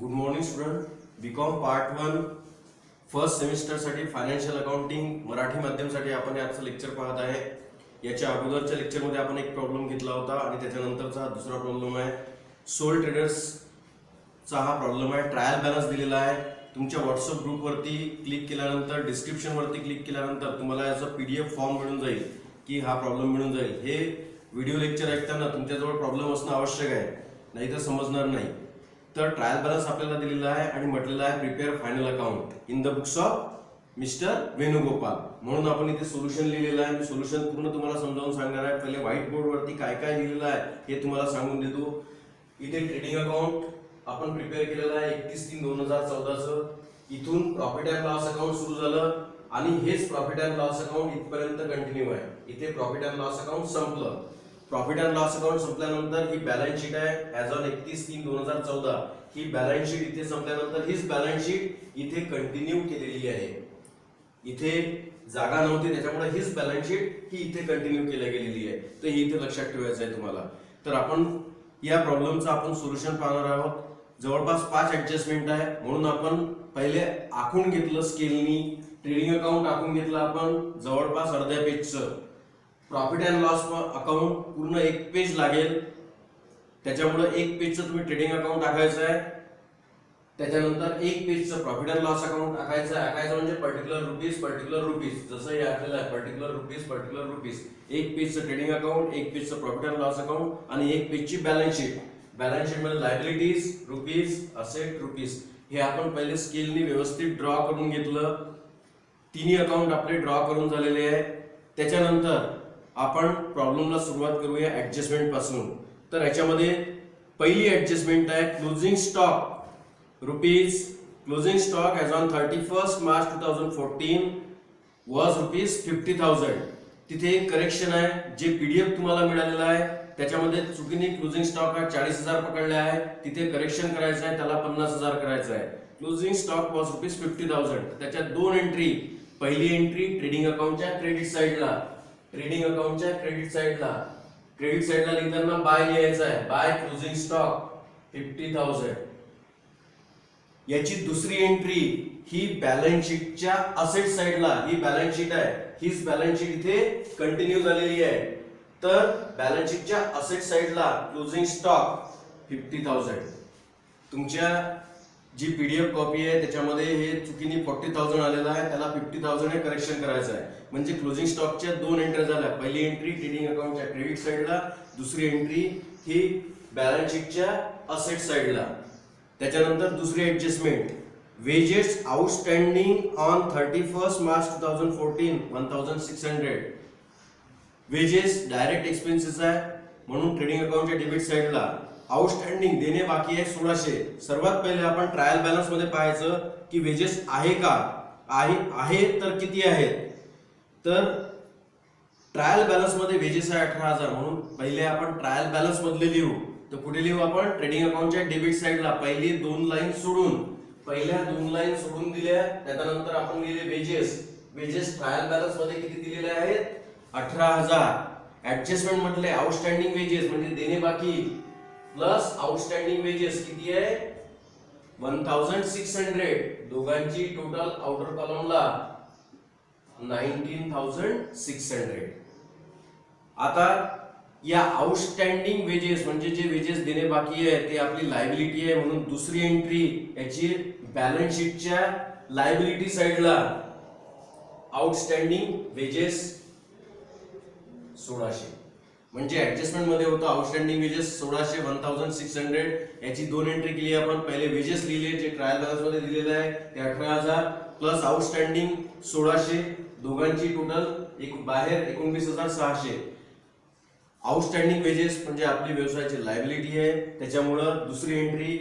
Good morning student. BCom part 1 first सेमिस्टरसाठी financial accounting Marathi माध्यमसाठी आपण आजचं लेक्चर पाहत आहे. याच्या अगोदरच्या लेक्चरमध्ये आपण एक प्रॉब्लेम घेतला होता आणि त्याच्यानंतरचा दुसरा प्रॉब्लेम आहे. सोल ट्रेडर्सचा हा प्रॉब्लेम आहे. ट्रायल बॅलन्स दिलेला आहे. तुमच्या व्हॉट्सअप ग्रुपवरती क्लिक केल्यानंतर डिस्क्रिप्शनवरती क्लिक केल्यानंतर तुम्हाला याचा PDF फॉर्म मिळून जाईल की हा प्रॉब्लेम मिळून जाईल. हे व्हिडिओ लेक्चर ऐकताना तुमच्याजवळ प्रॉब्लेम असणं आवश्यक आहे, नाहीतर समजणार नाही. तर ट्रायल बॅलन्स आपल्याला दिलेला आहे आणि म्हटलेलं आहे prepare final account in the books of mister Venugopal. म्हणून आपण इथे सोल्युशन लिहिलेलं आहे. मी सोल्युशन पूर्ण तुम्हाला समजावून सांगणार आहे. पहिले व्हाईट बोर्डवरती काय काय लिहिलेलं आहे हे तुम्हाला सांगून देतो. इथे ट्रेडिंग अकाउंट आपण प्रिपेअर केलेलं आहे 31/3/2014चं. इथून प्रॉफिट अँड लॉस अकाउंट सुरू झालं आणि हेच प्रॉफिट अँड लॉस अकाउंट इथपर्यंत कंटिन्यू आहे. इथे प्रॉफिट अँड लॉस अकाउंट संपलं. प्रॉफिट अँड लॉस अकाउंट संपल्यानंतर ही बॅलन्स शीट आहे as on 31/3/2014. He balance sheet इथे संपल्यानंतर हीच बॅलन्स शीट इथे कंटिन्यू केलेली आहे. इथे जागा नव्हती त्याच्यामुळे हीच बॅलन्स शीट ही इथे कंटिन्यू केली गेलेली आहे. तर ही इथे लक्षात ठेवायचं आहे तुम्हाला. तर आपण या प्रॉब्लेमचं आपण सोल्युशन पाहणार आहोत. जवळपास 5 ऍडजस्टमेंट आहे म्हणून आपण पहिले आखून घेतलं स्केलनी. ट्रेडिंग अकाउंट आखून घेतलं आपण जवळपास अर्ध्या पेजचं. प्रॉफिट अँड लॉस अकाउंट पूर्ण 1 पेज लागेल. त्याच्यामुळे 1 पेजचं तुम्ही ट्रेडिंग अकाउंट टाकायचं आहे. त्याच्यानंतर 1 पेजचं प्रॉफिट अँड लॉस अकाउंट टाकायचं आहे. टाकायचं म्हणजे पर्टिक्युलर रुपीज जसं हे आपल्याला आहे पर्टिक्युलर रुपीज. 1 पेजचं ट्रेडिंग अकाउंट, 1 पेजचं प्रॉफिट अँड लॉस अकाउंट आणि 1 पेजची बॅलन्स शीट. बॅलन्स शीट मध्ये लायबिलिटीज रुपीज, असेट रुपीज हे आपण पहिले स्केलनी व्यवस्थित ड्रॉ करून घेतलं. तिन्ही अकाउंट आपले ड्रॉ करून झालेले आहे. त्याच्यानंतर आपण प्रॉब्लेमला सुरुवात करूया ऍडजस्टमेंट पासून. तर याच्यामध्ये पहिली ऍडजस्टमेंट आहे closing stock rupees. Closing stock as on 31 March 2014 was rupees 50,000. तिथे एक करेक्शन आहे. जे PDF तुम्हाला मिळालेलं आहे त्याच्यामध्ये चुकीने क्लोजिंग स्टॉक हा 40,000 पकडले आहे. तिथे करेक्शन करायचं आहे, त्याला 50,000 करायचं आहे. Closing stock was rupees 50,000. त्याच्यात 2 एंट्री. पहिली एंट्री ट्रेडिंग अकाउंटच्या क्रेडिट साइडला. ट्रेडिंग अकाउंटच्या क्रेडिट साइडला लिहिताना बाय लिहायचं आहे. By closing stock 50,000. याची दुसरी एंट्री ही बॅलन्स शीटच्या असेट साइडला. ही बॅलन्स शीट आहे. हीच बॅलन्स शीट इथे कंटिन्यू झालेली आहे. तर बॅलन्स शीटच्या असेट साइडला क्लोजिंग स्टॉक 50,000. तुमच्या जी PDF कॉपी आहे त्याच्यामध्ये हे चुकीने 40,000 आलेला आहे, त्याला 50,000 हे करेक्शन करायचं आहे. म्हणजे क्लोजिंग स्टॉकच्या 2 एंट्री झाल्या. पहिली एंट्री ट्रेडिंग अकाउंटच्या क्रेडिट साइडला, दुसरी एंट्री ही बॅलन्स शीटच्या असेट साइडला. त्याच्यानंतर दुसरी adjustment wedges outstanding on 31 March 2014 1600. Wedges direct expenses आहे म्हणून ट्रेडिंग अकाउंटच्या डेबिट साइडला. आउटस्टँडिंग देणे बाकी आहे 1600. सर्वात पहिले आपण ट्रायल बॅलन्स मध्ये पाहायचं की वेजेस आहे का. आहे तर किती आहेत. तर ट्रायल बॅलन्स मध्ये वेजेस आहे 18,000 म्हणून पहिले आपण ट्रायल बॅलन्स मधले लिहू. तर कुठे लिहू आपण ट्रेडिंग अकाउंटच्या डेबिट साइडला. पहिली 2 लाईन सोडून, पहिल्या 2 लाईन सोडून दिल्या. त्याच्यानंतर आपण लिहिले वेजेस ट्रायल बॅलन्स मध्ये किती दिलेले आहेत 18,000. ऍडजस्टमेंट म्हटले आउटस्टँडिंग वेजेस म्हणजे देणे बाकी प्लस आउटस्टँडिंग वेजेस किती आहे 1,600. दोघांची टोटल आउटर कॉलमला 19,600. आता या आउटस्टँडिंग वेजेस म्हणजे जे वेजेस देणे बाकी आहे ते आपली लायबिलिटी आहे म्हणून दुसरी एंट्री याची बॅलन्स शीटच्या लायबिलिटी साइडला. आउटस्टँडिंग वेजेस 1600 म्हणजे ऍडजस्टमेंट मध्ये होतं आउटस्टँडिंग वेजेस 1600 1,600. याची 2 एंट्री केली आपण. पहिले वेजेस लिहिले जे ट्रायल बॅलन्स मध्ये दिलेले आहे ते 18,000 प्लस आउटस्टँडिंग 1600. दोघांची टोटल बाहेर 19,600. आउटस्टँडिंग वेजेस म्हणजे आपली व्यवसायाची लायबिलिटी आहे त्याच्यामुळं दुसरी एंट्री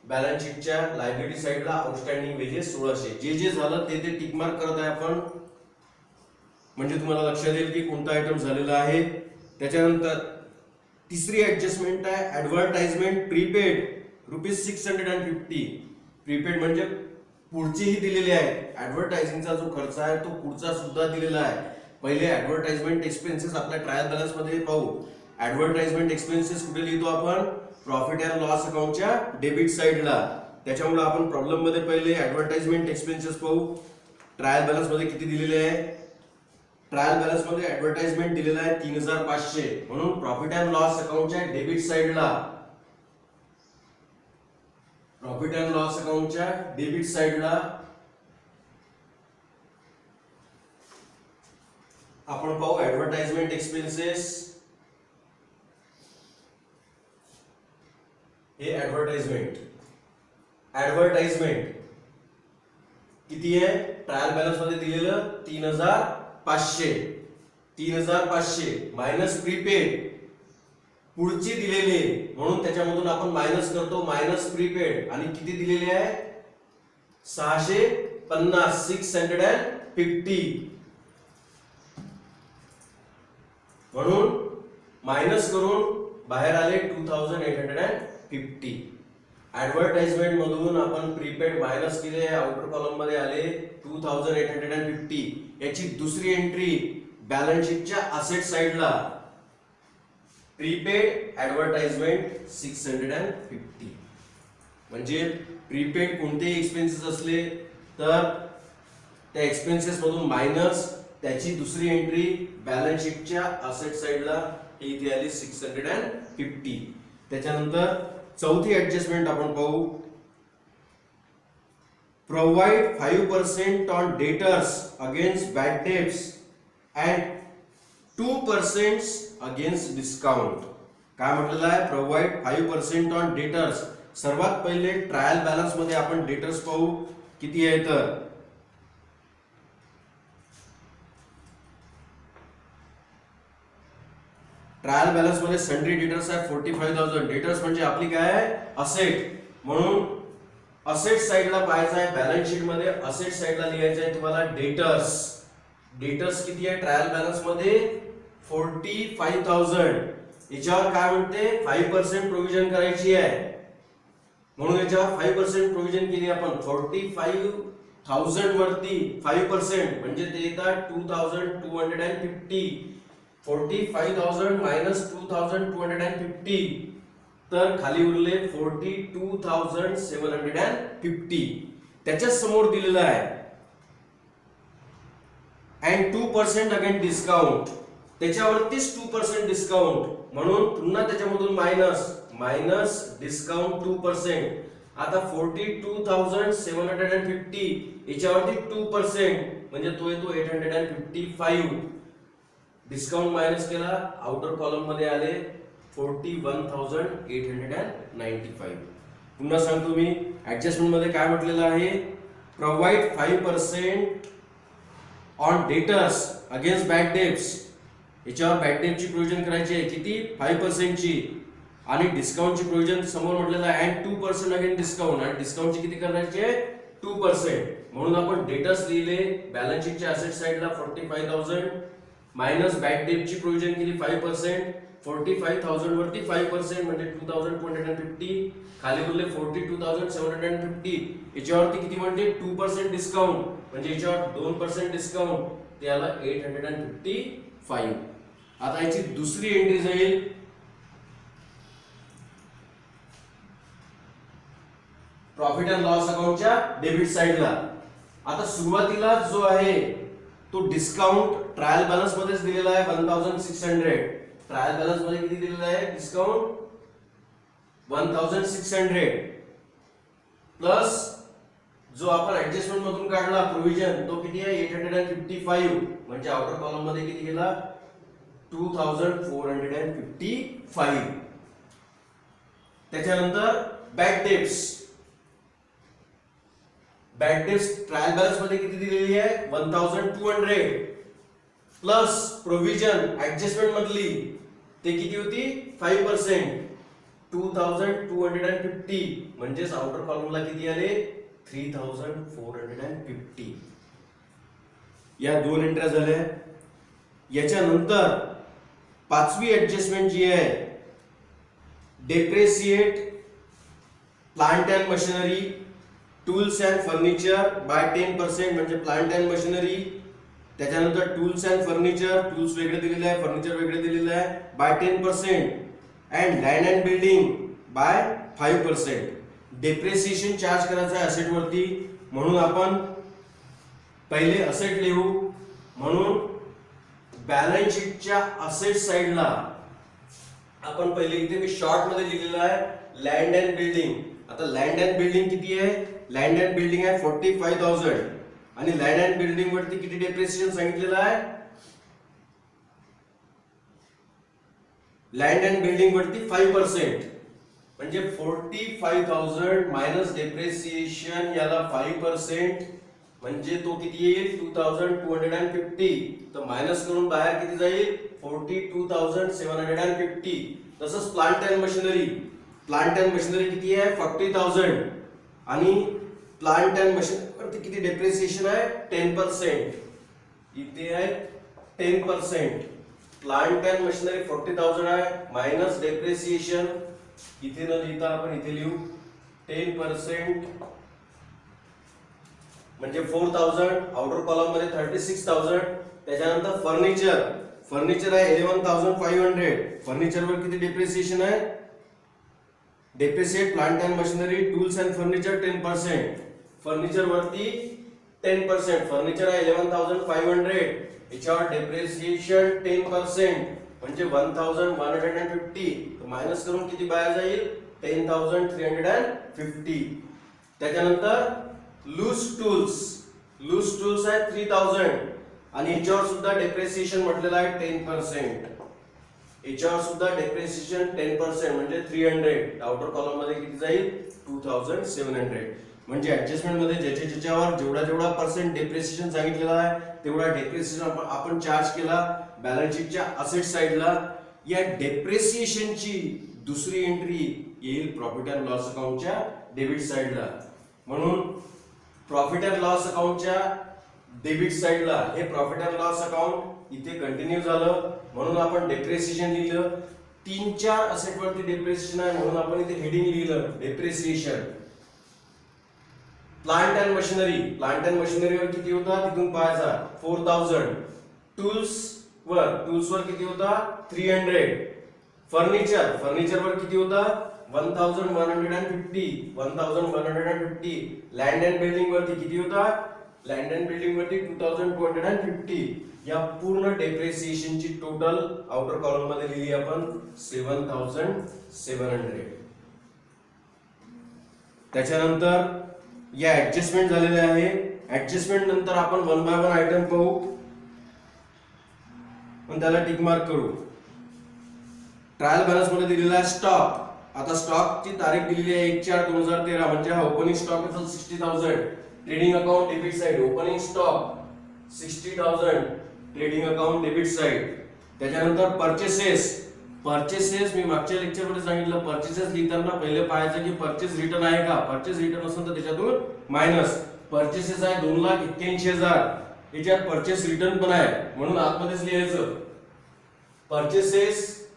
बॅलन्स शीटच्या लायबिलिटी साइडला आउटस्टँडिंग वेजेस 1600. जे झालं ते टिक मार्क करत आहे आपण म्हणजे तुम्हाला लक्षात येईल की कोणता आयटम झालेला आहे. त्याच्यानंतर तिसरी ऍडजस्टमेंट आहे ऍडव्हर्टाइजमेंट प्रीपेड रुपीज 650. प्रीपेड म्हणजे पुढचेही दिलेले आहे. ऍडव्हर्टायझिंगचा जो खर्च आहे तो पुढचा सुद्धा दिलेला आहे. पहिले ऍडव्हर्टाइजमेंट एक्सपेन्सेस आपल्या ट्रायल बॅलन्स मध्ये पाहू. ऍडव्हर्टाइजमेंट एक्सपेन्सेस कुठे लिहितो आपण प्रॉफिट अँड लॉस अकाउंटच्या डेबिट साइडला. त्याच्यामुळे आपण प्रॉब्लेम मध्ये पहिले ऍडव्हर्टाइजमेंट एक्सपेन्सेस पाहू. ट्रायल बॅलन्स मध्ये किती दिलेले आहे? ट्रायल बॅलन्स मध्ये ऍडव्हर्टाइजमेंट दिलेला आहे 3500. म्हणून प्रॉफिट अँड लॉस अकाउंटच्या डेबिट साइडला आपण पाहू ऍडव्हर्टाइजमेंट एक्सपेन्सेस. हे ऍडव्हर्टाइजमेंट किती आहे? ट्रायल बॅलन्स मध्ये दिलेलं 3500 मायनस प्रीपेड पुढची दिलेले, म्हणून त्याच्यामधून आपण मायनस करतो, मायनस प्रीपेड. आणि किती दिलेले आहे? 650. म्हणून मायनस करून बाहेर आले 2850. ऍडव्हर्टाइजमेंट मधून आपण प्रीपेड मायनस केले, आउटर कॉलम मध्ये आले 2850. याची दुसरी एंट्री बॅलन्स शीटच्या असेट साइडला प्रीपेड ऍडव्हर्टाइजमेंट 650. म्हणजे प्रीपेड कोणतेही एक्सपेन्सेस असले तर त्या एक्सपेन्सेस मधून मायनस त्याची दुसरी एंट्री बॅलन्स शीटच्या असेट साइडला इथे आली 650. त्याच्यानंतर चौथी ऍडजस्टमेंट आपण पाहू. Provide 5% on debtors against bad debts and 2% against discount. काय म्हटलेलं आहे? Provide 5% on debtors. सर्वात पहिले ट्रायल बॅलन्स मध्ये आपण डेटर्स पाहू किती आहे. तर ट्रायल बॅलन्स मध्ये सन्ड्री डेटर्स आहे 45,000. डेटर्स म्हणजे आपली काय आहे? असेट. म्हणून असेट साइडला पाहायचं आहे. बॅलन्स शीट मध्ये असेट साइडला लिहायचं आहे तुम्हाला डेटर्स किती आहे ट्रायल बॅलन्स मध्ये? 45,000. याच्यावर काय म्हणते? 5% प्रोव्हिजन करायची आहे. म्हणून याच्यावर 5% प्रोव्हिजन केली आपण. 45,000 वरती 5% म्हणजे ते येतात 2250. 45,000 मायनस 2250. तर खाली उरले 42,750. त्याच्या समोर दिलेलं आहे अँड 2% अगेन डिस्काउंट. त्याच्यावरतीच 2% डिस्काउंट. म्हणून पुन्हा त्याच्यामधून मायनस डिस्काउंट 2%. आता 42,750 याच्यावरती 2% म्हणजे तो येतो 855. डिस्काउंट मायनस केला, आउटर कॉलम मध्ये आले 41,895. पुन्हा सांगतो मी ऍडजस्टमेंट मध्ये काय म्हटलेलं आहे? Provide 5% on debtors against bad debts. याच्यावर बॅड डेटची प्रोव्हिजन करायची आहे. किती? 5% ची. आणि डिस्काउंटची प्रोव्हिजन समोर म्हटलेलं आहे अँड 2% अगेन डिस्काउंट. आणि डिस्काउंटची किती करायची आहे? 2%. म्हणून आपण डेटर्स लिहिले बॅलन्स शीटच्या असेट साइडला 45,000 मायनस बॅड डेटची प्रोव्हिजन केली 5%. 45,000 वरती 5% म्हणजे 2250. खाली उरले 42,750. याच्यावरती किती म्हणते? 2% डिस्काउंट म्हणजे याच्यावर 2% डिस्काउंट, त्याला 855. आता याची दुसरी एंट्री जाईल प्रॉफिट अँड लॉस अकाउंटच्या डेबिट साइडला. आता सुरुवातीला जो आहे तो डिस्काउंट ट्रायल बॅलन्स मध्येच दिलेला आहे 1600. ट्रायल बॅलन्स मध्ये किती दिलेला आहे? डिस्काउंट 1600 प्लस जो आपण ऍडजस्टमेंट मधून काढला प्रोव्हिजन तो किती आहे? 855. म्हणजे आउटर कॉलम मध्ये किती गेला? 2455. त्याच्यानंतर बॅड डेट्स ट्रायल बॅलन्स मध्ये किती दिलेली आहे? 1200 प्लस प्रोव्हिजन ऍडजस्टमेंट मधली ते किती होती? 5%. 2250 म्हणजेच आउटर कॉलमला किती आले? 3450. या दोन एंट्र्या झाल्या. याच्यानंतर पाचवी ऍडजस्टमेंट जी आहे depreciate plant and machinery tools and furniture by 10% म्हणजे प्लांट अँड मशिनरी. त्याच्यानंतर टूल्स अँड फर्निचर, टूल्स वेगळे दिलेले आहे, फर्निचर वेगळे दिलेले आहे by 10% and land and building by 5%. Depreciation charge करायचं आहे असेट वरती, म्हणून आपण पहिले असेट लिहू. म्हणून बॅलन्स शीटच्या असेट साइडला आपण पहिले इथे मी शॉर्ट मध्ये लिहिलेलं आहे लँड अँड बिल्डिंग. आता लँड अँड बिल्डिंग किती आहे? लँड अँड बिल्डिंग आहे 45,000 आणि लँड अँड बिल्डिंग वरती किती डेप्रिसिएशन सांगितलेलं आहे? लँड अँड बिल्डिंग वरती 5%, म्हणजे 45,000 मायनस डेप्रिसिएशन याला 5%, म्हणजे तो किती येईल? 2,250. तर मायनस करून बाहेर किती जाईल? 42,750. तसंच plant and machinery. Plant and machinery किती आहे? 40,000 आणि प्लांट अँड मशिनरी वरती किती डेप्रिसिएशन आहे? 10%. इथे आहे 10%. प्लांट अँड मशिनरी 40,000 आहे मायनस डेप्रिसिएशन, इथे न लिहिता आपण इथे लिहू 10%, म्हणजे 4,000. आउटर कॉलम मध्ये 36,000. त्याच्यानंतर फर्निचर. फर्निचर आहे 11,500. फर्निचर वर किती डेप्रिसिएशन आहे? Depreciate plant and machinery tools and furniture 10%. Furniture वरती 10%. फर्निचर आहे 11,500. याच्यावर डेप्रिसिएशन 10%, म्हणजे 1,150. मायनस करून किती बाहेर जाईल? 10,350. त्याच्यानंतर लूज टूल्स. लूज टूल्स आहे 3,000 आणि याच्यावर सुद्धा डेप्रिसिएशन म्हटलेलं आहे 10%. याच्यावर सुद्धा डेप्रिसिएशन 10%, म्हणजे 300. आउटर कॉलम मध्ये किती जाईल? 2,700. म्हणजे ऍडजस्टमेंट मध्ये ज्याच्यावर जेवढा पर्सेंट डेप्रिसिएशन सांगितलेला आहे तेवढा डेप्रिसिएशन आपण चार्ज केला बॅलन्स शीटच्या असेट साइडला. या डेप्रिसिएशनची दुसरी एंट्री येईल प्रॉफिट अँड लॉस अकाउंटच्या डेबिट साइडला. म्हणून प्रॉफिट अँड लॉस अकाउंटच्या डेबिट साइडला हे प्रॉफिट अँड लॉस अकाउंट इथे कंटिन्यू झालं, म्हणून आपण डेप्रिसिएशन लिहिलं. 3-4 असेट वरती डेप्रिसिएशन आहे म्हणून आपण इथे हेडिंग लिहिलं depreciation. Plant and machinery. Plant and machinery वर किती होता तिथून पाहायचा? 4,000. टूल्स वर किती होता? 300. फर्निचर. फर्निचर वर किती होता? 1,150. 1,150. लँड अँड बिल्डिंग वरती किती होता? लँड अँड बिल्डिंग वरती 2,250. या पूर्ण डेप्रिसिएशनची टोटल आउटर कॉलम मध्ये लिहिली आपण 7,700. त्याच्यानंतर या ऍडजस्टमेंट झालेले आहे. ऍडजस्टमेंट नंतर आपण 1 बाय 1 आयटम पाहू पण त्याला टिक मार्क करू. ट्रायल बॅलन्स मध्ये दिलेला आहे स्टॉक. आता स्टॉक ची तारीख दिलेली आहे 1/4/2013, म्हणजे हा ओपनिंग स्टॉक असेल 60,000. Trading account debit side. Opening stock 60,000. Trading account debit side. त्याच्यानंतर परचेसेस. परचेसेस मी मागच्या लेक्चर मध्ये सांगितलं, परचेसेस लिहिताना पहिले पाहायचं की परचेस रिटर्न आहे का. परचेस रिटर्न असेल तर त्याच्यातून मायनस. परचेसेस आहे 2,81,000. याच्यात परचेस रिटर्न पण आहे म्हणून आतमध्येच लिहायचं. परचेसेस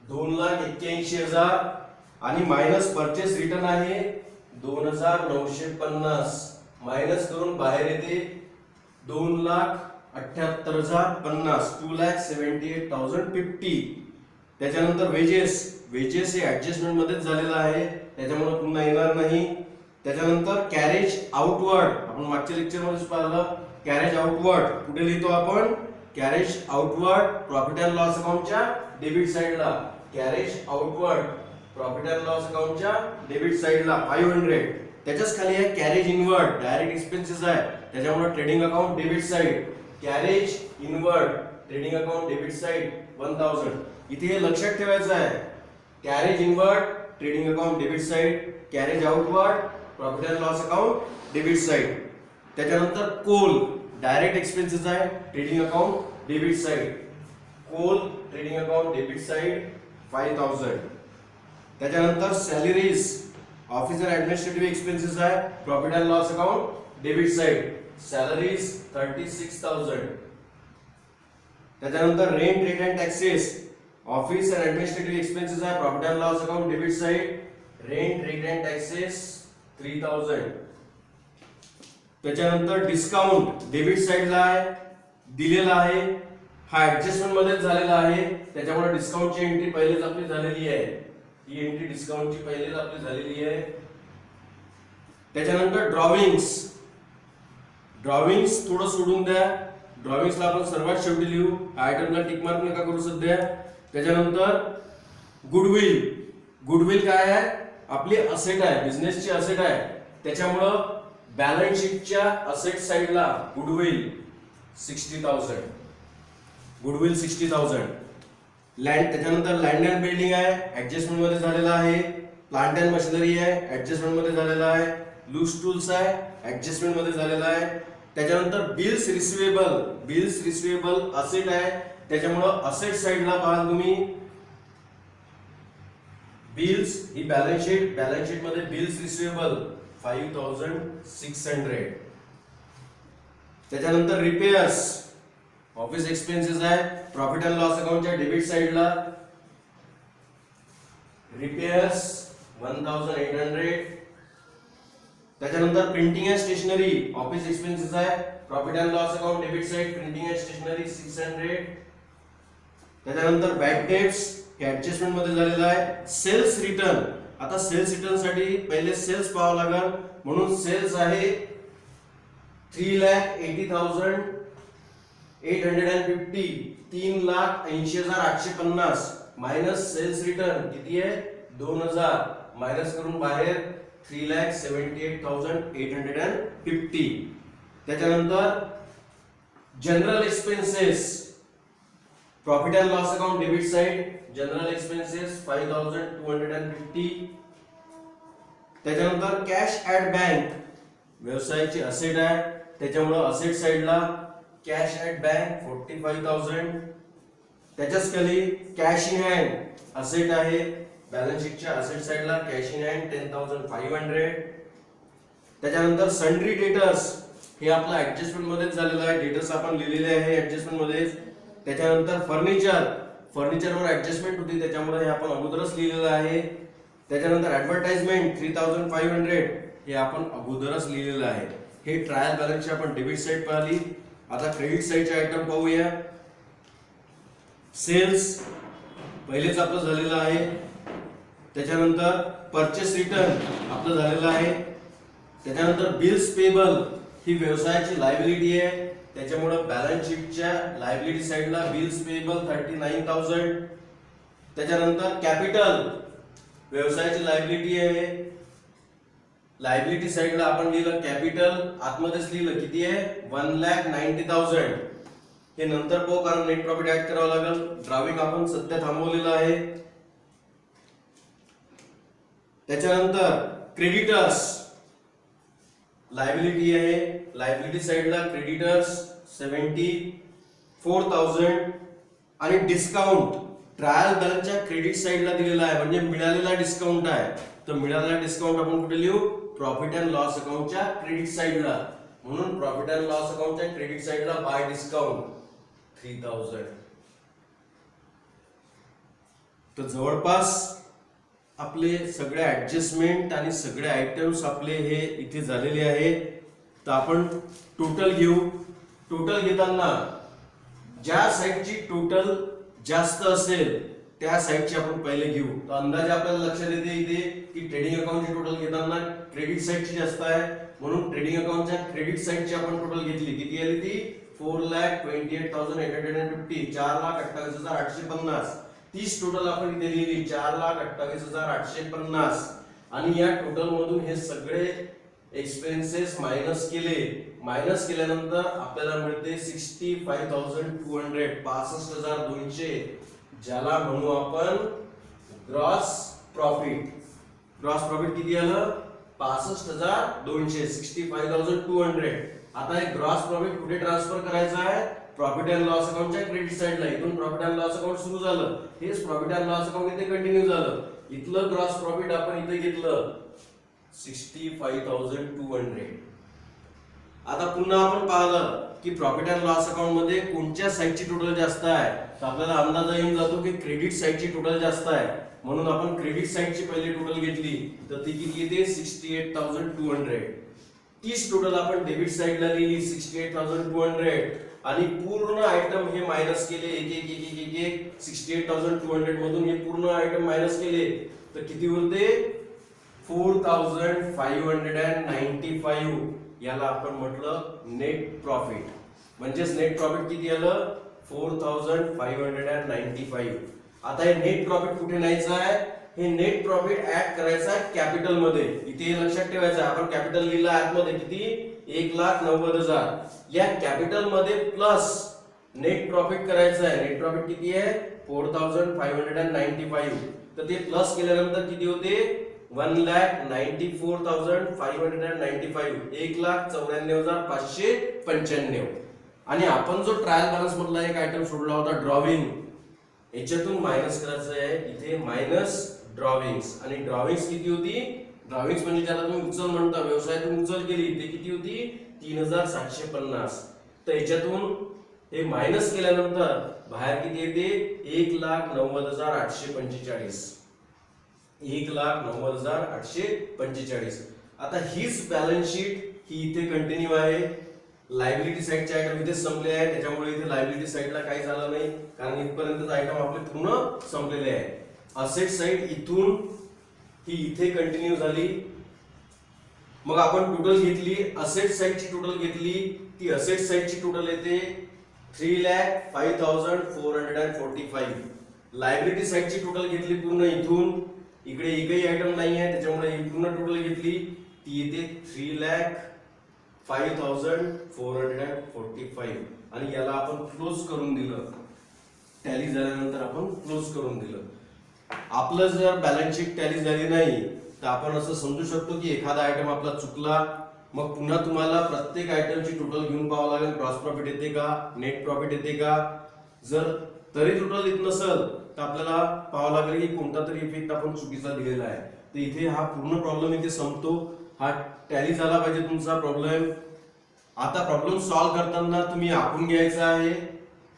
2,81,000 आणि मायनस परचेस रिटर्न आहे 2,950. मायनस करून बाहेर येते 2,78,050. 2,78,050. त्याच्यानंतर वेजेस. वेजेस हे ऍडजस्टमेंट मध्येच झालेलं आहे त्याच्यामुळे पुन्हा येणार नाही. त्याच्यानंतर कॅरेज आउटवर्ड. आपण मागच्या लेक्चर मध्ये पाहिलं कॅरेज आउटवर्ड कुठे लिहितो आपण? Carriage outward profit and loss अकाउंटच्या डेबिट साइडला. Carriage outward profit and loss अकाउंटच्या डेबिट साइडला 500. त्याच्याच खाली आहे कॅरेज इनवर्ड. डायरेक्ट एक्सपेन्सेस आहे त्याच्यामुळे trading account debit side. Carriage inward trading account debit side 1,000. इथे हे लक्षात ठेवायचं आहे. Carriage inward trading account debit side. Carriage outward profit and loss account debit side. त्याच्यानंतर कोल डायरेक्ट एक्सपेन्सेस आहे trading account debit side. Coal trading account debit side 5,000. त्याच्यानंतर salaries office and administrative expenses आहे profit and loss account debit side. Salaries 36,000. त्याच्यानंतर rent rate and taxes office and administrative expenses आहे profit and loss account debit side. Rent rate and taxes 3,000. त्याच्यानंतर discount debit साइडला आहे दिलेला आहे. हा adjustment मध्ये झालेला आहे त्याच्यामुळे डिस्काउंटची एंट्री पहिलेच आपली झालेली आहे. ही एंट्री डिस्काउंटची पहिलेच आपली झालेली आहे. त्याच्यानंतर ड्रॉविंग्स थोडं सोडून द्या, ड्रॉविंग्सला आपण सर्वात शेवटी लिहू, आयटमला टिक मार्क नका करू सध्या. त्याच्यानंतर गुडविल काय आहे, आपली असेट आहे, बिझनेसची असेट आहे, त्याच्यामुळं बॅलन्स शीटच्या असेट साइडला गुडविल 60,000, लँड. त्याच्यानंतर लँड अँड बिल्डिंग आहे, ऍडजस्टमेंट मध्ये झालेला आहे. प्लांट अँड मशिनरी आहे, ऍडजस्टमेंट मध्ये झालेला आहे. लूज टूल्स आहे, ऍडजस्टमेंट मध्ये झालेला आहे. त्याच्यानंतर बिल्स रिसिवेबल असेट आहे, त्याच्यामुळं असेट साइडला पाहाल तुम्ही बिल्स ही बॅलन्स शीट मध्ये बिल्स रिसिवेबल 5,600. त्याच्यानंतर रिपेअर्स ऑफिस एक्सपेन्सेस आहे, प्रॉफिट अँड लॉस अकाउंटच्या डेबिट साइडला रिपेअर्स 1,800. त्याच्यानंतर printing and stationery office expenses आहे, profit and loss account debit side printing and stationery 600. त्याच्यानंतर बॅड डेट्स हे ऍडजस्टमेंट मध्ये झालेला आहे. सेल्स रिटर्न, आता सेल्स रिटर्न साठी पहिले सेल्स पाहावं लागेल, म्हणून सेल्स आहे 3,80,850, 3,80,850 मायनस सेल्स रिटर्न किती आहे 2,000, मायनस करून बाहेर 3,78,850. त्याच्यानंतर general expenses profit and loss account debit side general expenses 5,250. त्याच्यानंतर कॅश ऍट बँक व्यवसायाची असेट आहे, त्याच्यामुळे असेट साइडला कॅश ऍट बँक 45,000. त्याच्याच खाली कॅश इन हँड असेट आहे, बॅलन्स शीटच्या असेट साइडला कॅश इन हँड 10,500. त्याच्यानंतर सन्ड्री डेटर्स हे आपलं ऍडजस्टमेंट मध्येच झालेलं आहे, डेटर्स आपण लिहिलेले आहे ऍडजस्टमेंट मध्ये. त्याच्यानंतर फर्निचरवर ऍडजस्टमेंट होती, त्याच्यामुळे हे आपण अगोदरच लिहिलेलं आहे. त्याच्यानंतर ऍडव्हर्टाइजमेंट 3,500 हे आपण अगोदरच लिहिलेलं आहे. हे ट्रायल बॅलन्सची आपण डेबिट साइड पाहिली. आता क्रेडिट साइडचे आयटम पाहूया. सेल्स पहिलेच आपलं झालेलं आहे. त्याच्यानंतर परचेस रिटर्न आपलं झालेलं आहे. त्याच्यानंतर बिल्स पेबल ही व्यवसायाची लायबिलिटी आहे, त्याच्यामुळे बॅलन्स शीटच्या लायबिलिटी साइडला बिल्स पेबल 39,000. त्याच्यानंतर कॅपिटल व्यवसायाची लायबिलिटी आहे, लायबिलिटी साइडला आपण लिहिलं कॅपिटल, आतमध्येच लिहिलं किती आहे 1,90,000. हे नंतर पाहू, कारण नेट प्रॉफिट ऍड करावं लागेल. ड्राविंग आपण सध्या थांबवलेलं आहे. त्याच्यानंतर क्रेडिटर्स लायबिलिटी आहे, लायबिलिटी साइडला क्रेडिटर्स 74,000. आणि डिस्काउंट ट्रायल बॅलन्सच्या क्रेडिट साइडला दिलेला आहे, म्हणजे मिळालेला डिस्काउंट आहे. तर मिळालेला डिस्काउंट आपण कुठे लिहू, प्रॉफिट अँड लॉस अकाउंटच्या क्रेडिट साइडला. म्हणून प्रॉफिट अँड लॉस अकाउंटच्या क्रेडिट साइडला बाय डिस्काउंट 3,000. तर जवळपास आपले सगळे ऍडजस्टमेंट आणि सगळे आयटम्स आपले हे इथे झालेले आहे. तर आपण टोटल घेऊ. टोटल घेताना ज्या साइडची टोटल जास्त असेल त्या साइडची आपण पहिले घेऊ. तर अंदाजे आपल्याला लक्षात येते इथे की ट्रेडिंग अकाउंटची टोटल घेताना क्रेडिट साइडची जास्त आहे, म्हणून ट्रेडिंग अकाउंटच्या क्रेडिट साइडची आपण टोटल घेतली. किती आली ती 4,28,850, 4,28,850. 30 टोटल आपण इथे लिहिली 4,28,850. आणि या टोटल मधून हे सगळे एक्सपेन्सेस मायनस केल्यानंतर आपल्याला मिळते 65,200, 65,200, ज्याला म्हणू आपण ग्रॉस प्रॉफिट. ग्रॉस प्रॉफिट किती आलं 65,200, 65,200. आता हे ग्रॉस प्रॉफिट कुठे ट्रान्सफर करायचं आहे, प्रॉफिट अँड लॉस अकाउंटच्या क्रेडिट साइडला. इथून प्रॉफिट अँड लॉस अकाउंट सुरू झालं, हेच प्रॉफिट अँड लॉस अकाउंट इथे कंटिन्यू झालं. इथलं ग्रॉस प्रॉफिट आपण इथे घेतलं 65,200. आता पुन्हा आपण पाहिलं की प्रॉफिट अँड लॉस अकाउंट मध्ये कोणत्या साइडची टोटल जास्त आहे, तर आपल्याला अंदाज येऊन जातो की क्रेडिट साइडची टोटल जास्त आहे. म्हणून आपण क्रेडिट साइडची पहिली टोटल घेतली, तर ती किती येते 68,200. 30 टोटल आपण डेबिट साइडला लिहिली 68,200. आणि पूर्ण आयटम हे मायनस केले एक 68,200 मधून हे पूर्ण आयटम मायनस केले, तर किती उरते 4595 याला आपण म्हटलं नेट प्रॉफिट. म्हणजेच नेट प्रॉफिट किती आलं 4595. आता हे नेट प्रॉफिट कुठे न्यायचं आहे, हे नेट प्रॉफिट ऍड करायचं आहे कॅपिटल मध्ये. इथे लक्षात ठेवायचं आहे, आपण कॅपिटल लिहिलं आतमध्ये किती 1,90,000. या कॅपिटल मध्ये प्लस नेट प्रॉफिट करायचं आहे. नेट प्रॉफिट किती आहे 4595. तर ते प्लस केल्यानंतर किती होते 1,94,595. 1,94,595. आणि आपण जो ट्रायल बॅलन्स मधला एक आयटम सोडला होता ड्रॉविंग, याच्यातून मायनस करायचं आहे. इथे मायनस ड्रॉविंग्स. आणि ड्रॉविंग्स किती होती, ड्रॉविंग्स म्हणजे ज्याला तुम्ही उचल म्हणता, व्यवसायातून उचल केली ते किती होती 3,750. तर याच्यातून हे मायनस केल्यानंतर बाहेर किती येते 1,90,845. 1,90,845. आता हीच बॅलन्स शीट ही इथे कंटिन्यू आहे. लायबिलिटी साइडचे आयटम इथे संपले आहे, त्याच्यामुळे इथे लायबिलिटी साइडला काही झालं नाही, कारण इथपर्यंत आयटम आपले पूर्ण संपलेले आहे. असेट साइड इथून ही इथे कंटिन्यू झाली. मग आपण टोटल घेतली, असेट साइडची टोटल घेतली, ती असेट साइडची टोटल येते 3,05,445. लायबिलिटी साइडची टोटल घेतली पूर्ण इथून, इकडे एकही आयटम नाही आहे त्याच्यामुळे ही पूर्ण टोटल घेतली, ती येते 3,05,445. आणि याला आपण क्लोज करून दिलं. टॅली झाल्यानंतर आपण क्लोज करून दिलं. आपलं जर बॅलन्स शीट टॅली झाली नाही तर आपण असं समजू शकतो की एखादा आयटम आपला चुकला. मग पुन्हा तुम्हाला प्रत्येक आयटमची टोटल घेऊन पाहावं लागेल, क्रॉस प्रॉफिट येते का, नेट प्रॉफिट येते का. जर तरी टोटल येत नसेल तर आपल्याला पाहावं लागेल की कोणता तरी इफेक्ट आपण चुकीचा दिलेला आहे. तर इथे हा पूर्ण प्रॉब्लेम इथे संपतो. हा टॅली झाला पाहिजे तुमचा प्रॉब्लेम. आता प्रॉब्लेम सॉल्व्ह करताना तुम्ही आखून घ्यायचा आहे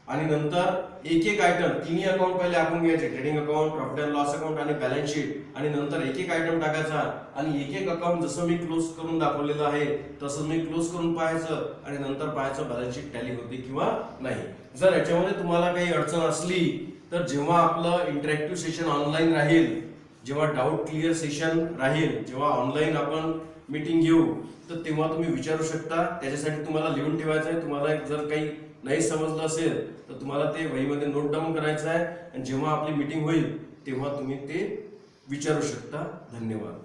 आणि नंतर एक एक आयटम, तिन्ही अकाउंट पहिले आखून घ्यायचे, trading account, profit and loss account आणि बॅलन्स शीट. आणि नंतर एक एक आयटम टाकायचा आणि एक एक अकाउंट जसं मी क्लोज करून दाखवलेलं आहे तसं मी क्लोज करून पाहायचं आणि नंतर पाहायचं बॅलन्स शीट टॅली होती किंवा नाही. जर याच्यामध्ये तुम्हाला काही अडचण असली तर जेव्हा आपलं इंटरॅक्टिव्ह सेशन ऑनलाईन राहील, जेव्हा डाऊट क्लिअर सेशन राहील, जेव्हा ऑनलाईन आपण मीटिंग घेऊ, तर तेव्हा तुम्ही विचारू शकता. त्याच्यासाठी तुम्हाला लिहून ठेवायचं आहे. तुम्हाला जर काही नाही समजलं असेल तर तुम्हाला ते वहीमध्ये नोट डाऊन करायचं आहे आणि जेव्हा आपली मीटिंग होईल तेव्हा तुम्ही ते विचारू शकता. धन्यवाद.